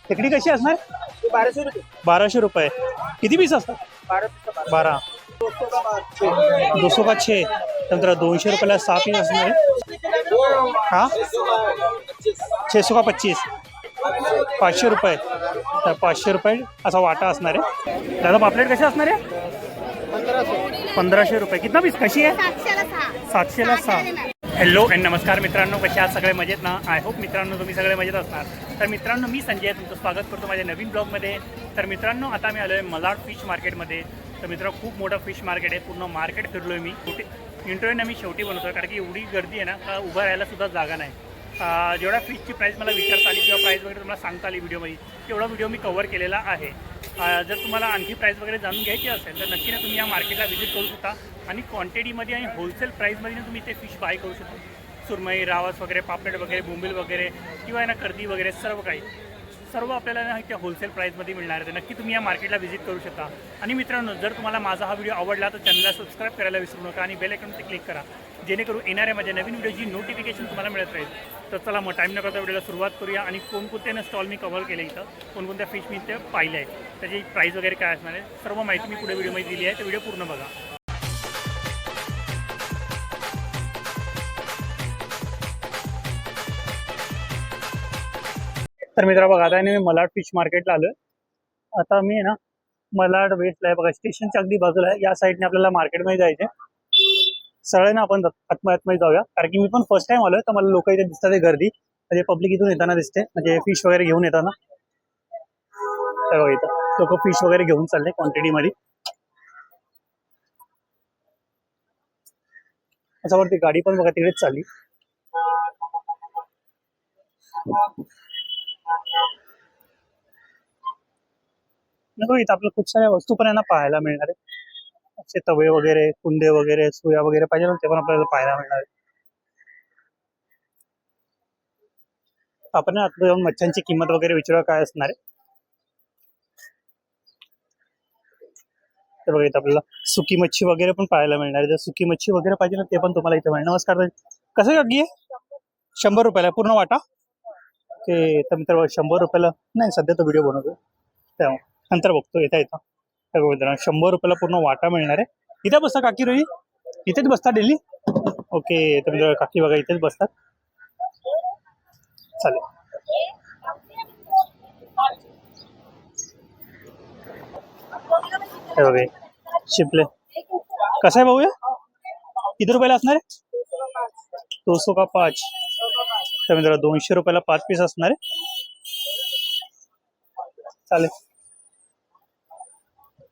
खेकडी कशी असणार? 1200 रुपये. 1200 रुपये. किती पीस असतात? 12. 200 का 6. नंतर 200 रुपयाला 6 पीस असणार आहे. हा 600 का 25. 500 रुपये. तर 500 रुपये असा वाटा असणार आहे. दादा पापलेट कसे असणार आहे? 1500 रुपये. कितना पीस कशी आहे? 700ला 6. हॅलो अँड नमस्कार मित्रांनो, कसे आहात सगळे मजेत ना? आय होप मित्रांनो तुम्ही सगळे मजेत असणार. तर मित्रांनो मी संजय तुमचं स्वागत करतो माझ्या नवीन ब्लॉगमध्ये. तर मित्रांनो आता मी आलो आहे मलाड फिश मार्केटमध्ये. तर मित्रांनो खूप मोठं फिश मार्केट आहे. पूर्ण मार्केट फिरलो आहे मी. इंटरव्ह्यू ना मी शेवटी बनवतो कारण की एवढी गर्दी आहे ना का उभं राहायला सुद्धा जागा नाही. जेवढा फिशची प्राईस मला विचारता आली किंवा प्राईस वगैरे तुम्हाला सांगता आली व्हिडिओमध्ये तेवढा व्हिडिओ मी कव्हर केलेला आहे. जर तुम्हाला आणखी प्राईस वगैरे जाणून घ्यायची असेल तर नक्कीच तुम्ही या मार्केटला व्हिजिट करू शकता आणि क्वांटिटीमध्ये आणि होलसेल प्राईसमध्ये तुम्ही इथे फिश बाय करू शकता. सुरमई, रावस वगैरे, पापलेट वगैरे, बोंबील वगैरे किंवा ना कर्दी वगैरे सर्व आपल्याला ना इथे होलसेल प्राईसमध्ये मिळणार आहे. तर नक्की तुम्ही या मार्केटला व्हिजिट करू शकता. आणि मित्रांनो जर तुम्हाला माझा हा व्हिडिओ आवडला तर चॅनलला सबस्क्राईब करायला विसरू नका आणि बेल आयकॉनवर क्लिक करा जेणेकरून येणाऱ्या माझ्या नवीन व्हिडिओची नोटिफिकेशन तुम्हाला मिळत राहील. तर चला मग टाईम न करता व्हिडिओला सुरुवात करूया. आणि कोणकोणत्या स्टॉल मी कव्हर केले इथं, कोणकोणत्या फिश मी इथे पाहिले आहे, त्याची प्राईस वगैरे काय असणार आहे सर्व माहिती मी पुढे व्हिडिओमध्ये दिली आहे. तर व्हिडिओ पूर्ण बघा. तर मित्रा बघा आता मी मलाड फिश मार्केटला आलो आहे. आता मी ना मलाड वेस्टला आहे बघा, स्टेशनच्या अगदी बाजूला आहे. या साईडने आपल्याला मार्केटमध्ये जायचे. सरळ ना आपण आतमध्ये जाऊया कारण की मी पण फर्स्ट टाइम आलोय. तर मला लोक इथे दिसतात आहे गर्दी, म्हणजे पब्लिक इथून येताना दिसते, म्हणजे फिश वगैरे घेऊन येताना. तर बघा इथं लोक फिश वगैरे घेऊन चालले क्वांटिटीमध्ये. त्याच्यावरती गाडी पण बघा तिकडेच चालली. नाही इथं आपल्याला खूप साऱ्या वस्तू पण यांना पाहायला मिळणार आहे. असे तवे वगैरे, कुंडे वगैरे, सुया वगैरे पाहिजे ना ते पण आपल्याला पाहायला मिळणार आहे. आपण आता जाऊन मच्छ्यांची किंमत वगैरे विचारूया काय असणार आहे. तर बघा इथं आपल्याला सुकी मच्छी वगैरे पण पाहायला मिळणार आहे. जर सुकी मच्छी वगैरे पाहिजे ना ते पण तुम्हाला इथे मिळणार. नमस्कार, कसं अगदी आहे? 100 रुपयाला पूर्ण वाटा. ते तर मित्र 100 रुपयाला नाही, सध्या तो व्हिडिओ बनवतो तेव्हा नंतर बघतो येता येतं. तर बघा 100 रुपयाला पूर्ण वाटा मिळणार आहे. इथे बसता काकी रोही? इथेच बसता डेली? ओके. तर काकी बघा इथेच बसतात. चालेल. हे बघा शिपले कसं आहे भाऊया? किती रुपयाला असणार आहे? 200 का 5. तर मित्र 200 रुपयाला 5 पीस असणार आहे. चालेल.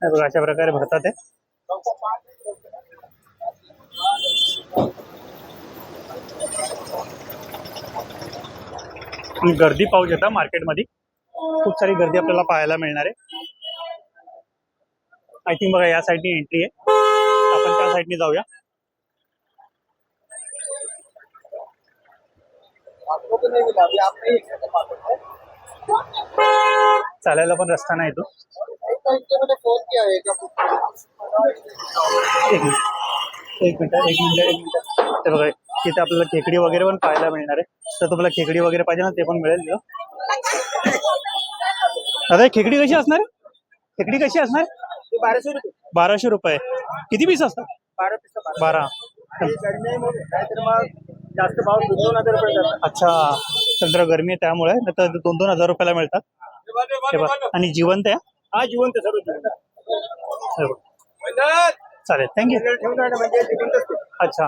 बघा अशा प्रकारे भरतात आहे. गर्दी पाहू शकता मार्केटमध्ये, खूप सारी गर्दी आपल्याला पाहायला मिळणार आहे. आय थिंक बघा या साईडनी एंट्री आहे, आपण त्या साईडनी जाऊया. चालायला पण रस्ता नाही तो. एक मिनिट. ते बघा तिथे आपल्याला खेकडी वगैरे पण पाहायला मिळणार आहे. तर तुम्हाला खेकडी वगैरे पाहिजे ना ते पण मिळेल. दादा खेकडी कशी असणार आहे? खेकडी कशी असणार? 1200 रुपये. 1200 रुपये. किती पीस असतात? 12. जास्त भाव 2,000 रुपये. अच्छा, तर गरमी आहे त्यामुळे तर 2,000 रुपयाला मिळतात. आणि जिवंत आहे? हा जिवंत सर्व. चालेल, थँक्यू. अच्छा.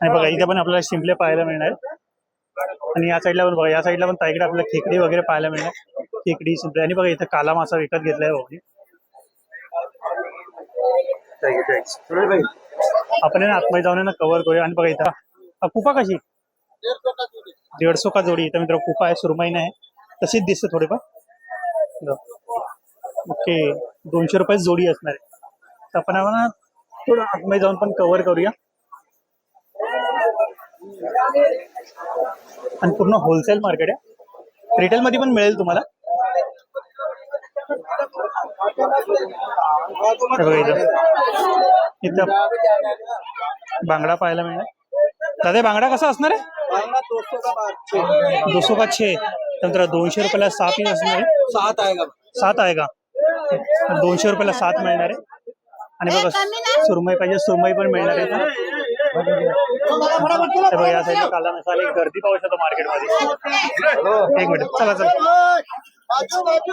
आणि बघा इथे पण आपल्याला शिंपले पाहायला मिळणार. आणि या साईडला पण बघा, या साईडला पण ताईकडे आपल्याला खेकडी वगैरे पाहायला मिळणार. खेकडी, शिंपले आणि बघा इथे काला मासा विकत घेतलाय भाऊनी. आपण ना आतमध्ये जाऊन ना कव्हर करूया. आणि बघा इथं कुपा कशी? 150 का जोडी. इथं मित्र कुपा आहे, सुरमई नाही तशीच दिसते थोडीफार. ओके 200 रुपये जोडी असणार आहे. तर आपण ना थोडं आतमध्ये जाऊन पण कव्हर करूया. आणि पूर्ण होलसेल मार्केट आहे, रिटेलमध्ये पण मिळेल तुम्हाला. इथं बांगडा पाहायला मिळणार. दादा बांगडा कसा असणार आहे? 200 का 6. 200 का 6. त्यानंतर 200 रुपयाला 6 पीस असणार आहे. 7 आहे का? 200 रुपयाला 7 मिळणार आहे. आणि बघा सुरमई पाहिजे सुरमई पण मिळणार आहे. बघा या साईडला काला मसाला गर्दी पाहू शकतो मार्केटमध्ये. एक मिनिट चला चला.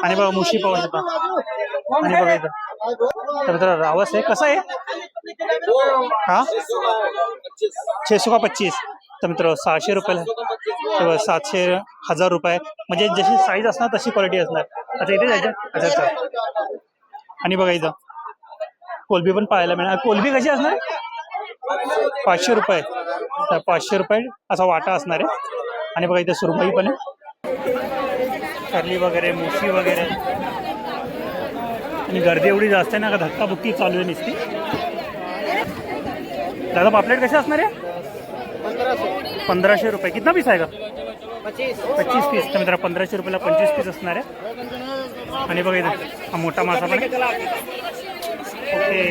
आणि बघा मुशी पाहू शकता. आणि बघा इथं तर रावस आहे कसं आहे हा 600 का 25 तर मित्र 600 रुपयाला तेव्हा 700 1000 रुपये म्हणजे जशी साईज असणार तशी क्वालिटी असणार. आता इथे जायचं अच्छा अच्छा. आणि बघा इथं कोलबी पण पाहायला मिळणार. कोलबी कशी असणार 500 रुपये तर 500 रुपये असा वाटा असणार आहे. आणि बघा इथे सुरमई पण आहे कर्ली वगैरे मुशी वगैरे. आणि गर्दी एवढी जास्त आहे ना का धक्काबुक्की चालू आहे नुसती. दादा पापलेट कसे असणार आहे 1500 रुपये. कितना पीस आहे का 25 पीस तर मित्र 1500 रुपयाला 25 पीस असणार आहे. आणि बघा इथं हा मोठा मासा पण आहे. ओके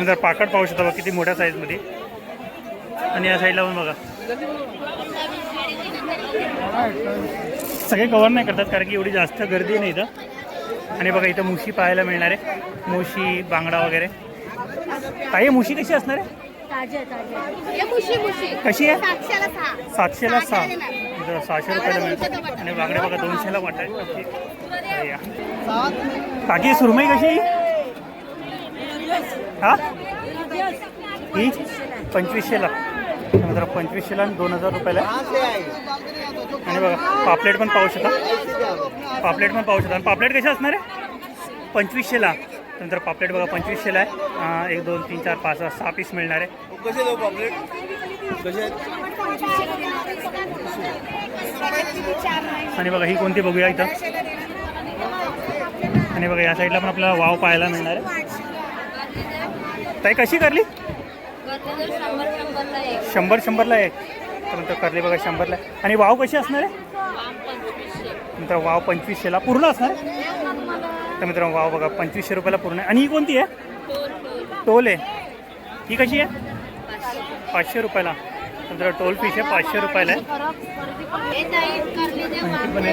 तर पाकड पाहू शकता बघा किती मोठ्या साईजमध्ये. आणि या साईडला पण बघा सगळे कव्हर नाही करतात कारण की एवढी जास्त गर्दी नाही इथं. आणि बघा इथं मुशी पाहायला मिळणार आहे. मुशी बांगडा वगैरे. काय मुशी कशी असणार आहे कशी आहे 700ला 6 इथं 600 रुपयाला मिळतात. आणि बांगडे बघा 200ला वाटायचे. काकी सुरमई कशी हा ही 2500ला नंतर 2500ला आणि 2000 रुपयाला. आणि बघा पापलेट पण पाहू शकता. पापलेट पण पाहू शकता. आणि पापलेट कशी असणार आहे 2500ला नंतर पापलेट बघा 2500ला आहे. 1 2 3 4 5 6 पीस मिळणार आहे. कसे देऊ पापलेट कसे. आणि बघा ही कोणती बघूया इथं. आणि बघा या साईडला पण आपल्याला वाव पाहायला मिळणार आहे. ताई कशी करली 100ला एक नंतर करली बघा 100ला. आणि वाव कशी असणार आहे नंतर वाव 2500ला पूर्ण असणार आहे. तर मित्रांनो वाव बघा 2500 रुपयाला पूर्ण आहे. आणि ही कोणती आहे टोल आहे ही कशी आहे 500 रुपयाला. नंतर टोल फिश आहे 500 रुपयाला आहे. पण आहे.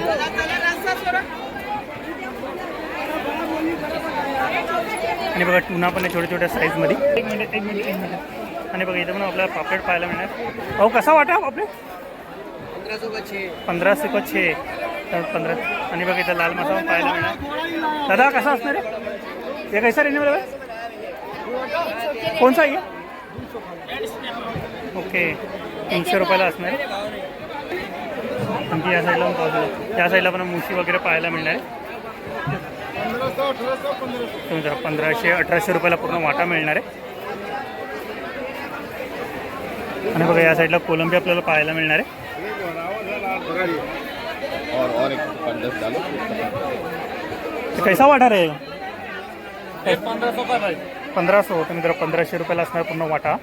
आणि बघा टुना पण आहे छोट्या छोट्या साईजमध्ये. एक मिनिट. आणि बघा इथं पण आपल्याला पापलेट पाहायला मिळणार. अहो कसा वाटा पापलेट 1500 का 6 तर 15. आणि बघा इथं लाल मसाला पाहायला मिळणार. दादा कसा असणार आहे हे कैसा रेंज आहे कोणसा आहे ओके 300 रुपयाला असणार आहे. आणखी या साईडला पण पाहू त्या साईडला पण मुशी वगैरे पाहायला मिळणार आहे. 1500-1800 रुपयाला पूर्ण वाटा मिळणार आहे. आणि बघा या साईडला कोलंबी आपल्याला पाहायला मिळणार आहे. कैसा वाटा रे 1500 तर मित्र 1500 रुपयाला असणार पूर्ण वाटा.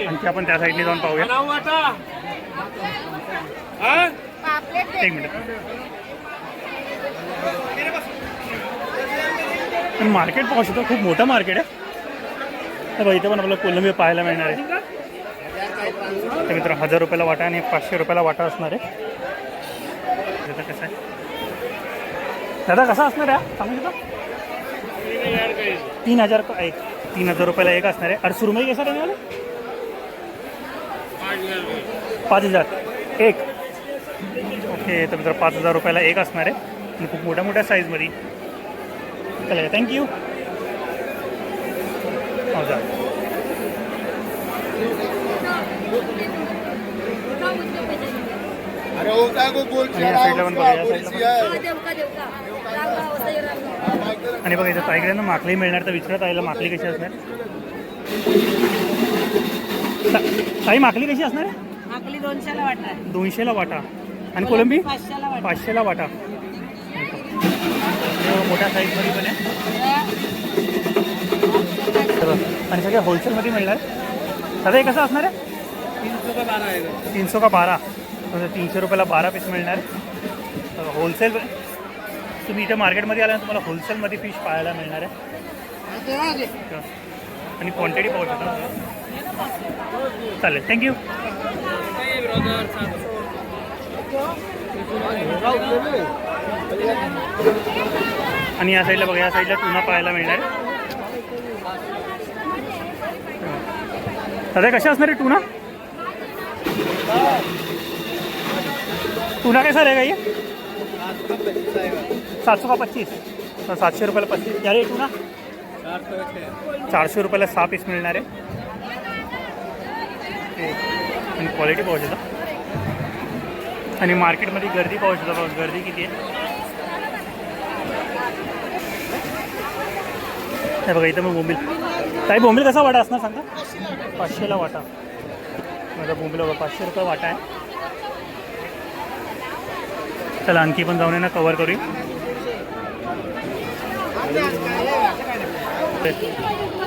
आणखी आपण त्या साईडने जाऊन पाहूया. एक मिनिट. पण मार्केट पाहू शकतो खूप मोठं मार्केट आहे. तर इथे पण आपल्याला कोलंबी पाहायला मिळणार आहे. तर मित्र 1000 रुपयाला वाटा आणि 500 रुपयाला वाटा असणार आहे. दादा कसं आहे दादा कसा असणार आहे सांगू शकता 3000 का एक 3000 रुपयाला एक असणार आहे. आणि सुरमई कसा राहणार 5000 एक. ओके तर मित्र 5000 रुपयाला एक असणार आहे. आणि खूप मोठ्या मोठ्या साईजमध्ये. चला थँक्यू. हो जा. आणि बघा इथं ताईकडे माकली मिळणार तर विचारत आईला माकली कशी असणार ताई माकली कशी असणार 200ला वाटा. आणि कोलंबी 500ला वाटा. मोठ्या साईजमध्ये पण आहे. आणि सगळ्या होलसेलमध्ये मिळणार. दादा हे कसं असणार आहे 300 का 12 300 रुपयाला 12 पीस मिळणार. होलसेल तुम्ही इथे मार्केटमध्ये आल्यानंतर तुम्हाला होलसेलमध्ये फिश पाहायला मिळणार आहे. आणि क्वांटिटी पाहू शकता. चालेल थँक्यू. आणि या साईडला बघा, या साईडला टुना पाहायला मिळणार आहे. दादा कशा असणार आहे टुना? टुना कैसा रहेगा ये? 700 का 25, 700 रुपयाला 25. यार ये टुना 400 रुपयाला 6 पीस मिळणार आहे. आणि क्वालिटी पाहू शकता. आणि मार्केटमध्ये गर्दी पाहू शकता. बघा गर्दी किती आहे. हे बघा इथं मग बोंबील. ताई बोंबील कसा वाटा असणार सांगा? 500ला वाटा. माझा बोंबील बघा 500 रुपये वाटा आहे. चला आणखी पण जाऊन ना कवर करूया.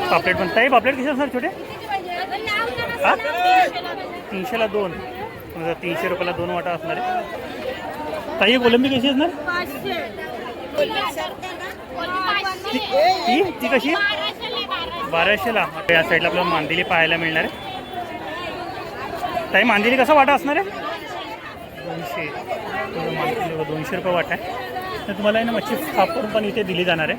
पापलेट पण. ताई पापलेट कसे असणार छोटे? हां 300ला 2. 300 रुपयाला 2 वाटा असणार आहे. ताई कोलंबी कशी असणार? ती कशी? 1200ला. या साईडला आपल्याला मांदिली पाहायला मिळणार आहे. ताई मांदिली कसा वाटा असणार आहे? 200. 200 रुपये वाटा आहे. तर तुम्हाला ना मच्छी साफ करून पण इथे दिली जाणार आहे.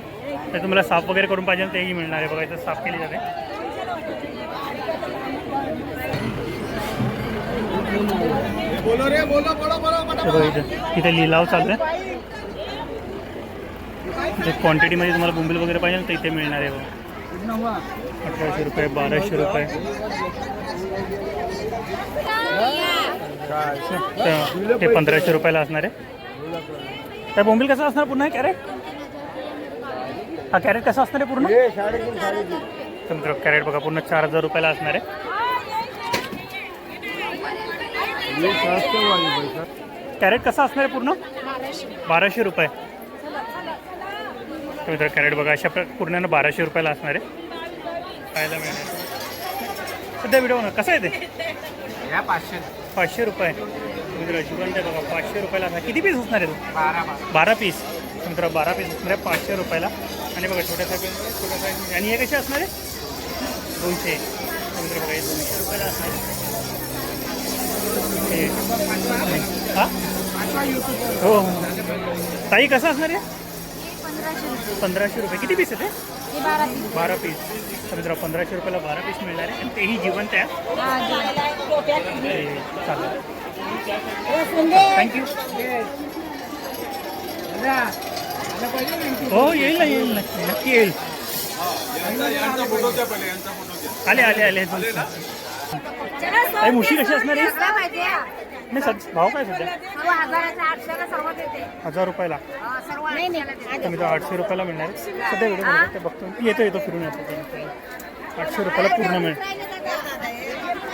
तर तुम्हाला साफ वगैरे करून पाहिजे तेही मिळणार आहे. बघा इथं साफ केली जाते. इथे लिलाव चालू आहे. क्वांटिटीमध्ये तुम्हाला बोंबील वगैरे पाहिजे तर इथे मिळणार आहे. 1800 रुपये, 1200 रुपये. ते 1500 रुपयाला असणार आहे. तर बोंबील कसं असणार पुन्हा? कॅरेट हा कॅरेट कसा असणार आहे पूर्ण? तर कॅरेट बघा पूर्ण 4000 रुपयाला असणार आहे. कॅरेट कसा असणार आहे पूर्ण? 1200 रुपये. तर कॅरेट बघा अशा पूर्ण 1200 रुपयाला असणार आहे. पाहायला मिळणार सध्या व्हिडिओ ना. कसं आहे ते? 500 रुपये. मित्र जिवंत आहे बघा 500 रुपयाला असणार. किती पीस असणार आहे? 12 पीस. मित्र 12 पीस असणार आहे 500 रुपयाला. आणि बघा छोट्या साईज. आणि हे कसे असणार आहे? 200. मित्र बघा हे 200 रुपयाला असणार आहे. हां हो. ताई कसं असणार आहे? 1500 रुपये. किती पीस आहे ते? 12 पीस. तर मित्र 1500 रुपयाला 12 पीस मिळणार आहे. आणि तेही जिवंत आहे. चालेल थँक्यू. हो येईल ना, येईल नक्की नक्की येईल. आले आले आले. काही मुशी कशी असणार आहे? नाही भाव काय सध्या? 1000 रुपयाला. तर मित्र 800 रुपयाला मिळणार आहे. सध्या व्हिडिओ ते बघतो. येतो फिरून येतो. 800 रुपयाला पूर्ण मिळेल.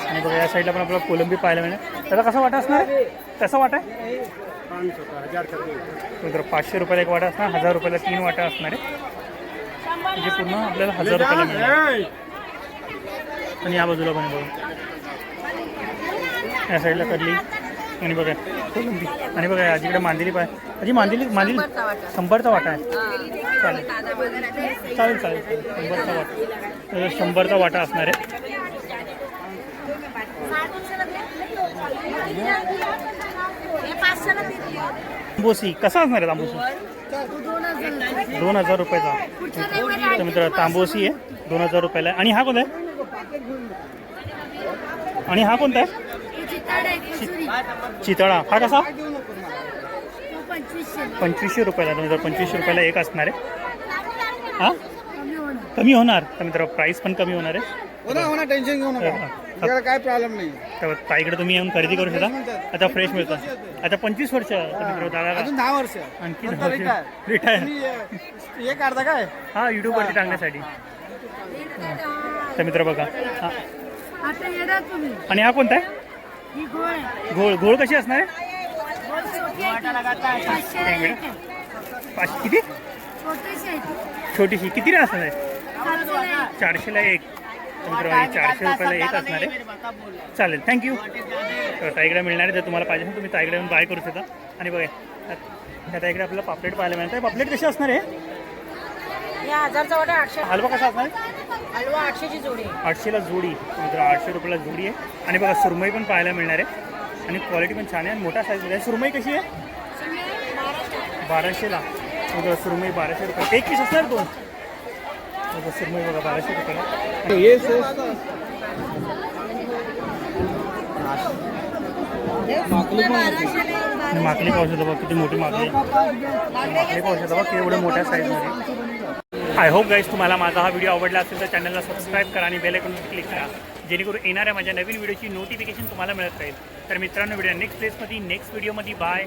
आणि बघा या साईडला पण आपल्याला कोलंबी पाहायला मिळेल. त्याचा कसा वाटा असणार आहे? कसा वाटा आहे? मित्र 500 रुपयाला एक वाटा असणार. 1000 रुपयाला 3 वाटा असणार आहे. म्हणजे पूर्ण आपल्याला 1000 रुपयाला मिळेल. आणि या बाजूला पण बघा या साईडला कडली. आणि बघा कोलंबी. आणि बघा आजीकडे मांदिली पाय. आजी मांदिली 100चा वाटा आहे. चालेल चालेल चालेल 100चा वाटा. 100चा वाटा असणार आहे. तांबोसी कसा असणार आहे? तांबोसी 2000 रुपयाचा. तर मित्र तांबोसी आहे 2000 रुपयाला. आणि हा कोणता आहे? आणि हा कोणता आहे? चितळा. हा कसा? 2500 रुपयाला. 2500 रुपयाला एक असणार आहे. हां कमी होणार. तर मित्र प्राईस पण कमी होणार आहे. टेन्शन घेऊ नका. काय प्रॉब्लेम नाही. तर ताईकडे तुम्ही येऊन खरेदी करू शकता. आता फ्रेश मिळतं. आता 25 वर्ष. तर मित्र दादा अजून 10 वर्ष आणखी रिटायर. हे काढता काय? हां यूट्यूबवरती टाकण्यासाठी. तर मित्र बघा हां. आणि हा कोणता आहे? घोळ. घोळ कशी असणार आहे? किती? छोटीशी. किती असणार आहे? 400ला एक. मित्र 400 रुपयाला एक असणार आहे. चालेल थँक्यू. तर ताईकडे मिळणार आहे. जर तुम्हाला पाहिजे तुम्ही ताईकडे येऊन बाय करू शकता. आणि बघा त्या ताईकडे आपल्याला पापलेट पाहायला मिळतं. पापलेट कशी असणार आहे? 1000चा वाटा 800. हलवा कसा असणार आहे? हलवा 800ची जोडी. 800ला जोडी. मित्र 800 रुपयाला जोडी आहे. आणि बघा सुरमई पण पाहायला मिळणार आहे. आणि क्वालिटी पण छान आहे आणि मोठा साईज आहे. सुरमई कशी आहे? 1200ला. बघा सुरमई 1200 रुपये. एक पीस असणार 2. बघा सुरमई बघा 1200 रुपये. ये स्वस्त माकली पाहू शकता बघा किती मोठी माकली. माकली पाहू शकता बघा केवढ्या मोठ्या साईजमध्ये. आय होप गाईज तुम्हाला माझा हा व्हिडिओ आवडला असेल तर चॅनलला सबस्क्राईब करा आणि बेल आयकॉनवर क्लिक करा जेणेकरून येणाऱ्या माझ्या नवीन व्हिडिओची नोटिफिकेशन तुम्हाला मिळत राहील. तर मित्रांनो व्हिडिओ नेक्स्ट प्लेसमध्ये नेक्स्ट व्हिडिओमध्ये बाय.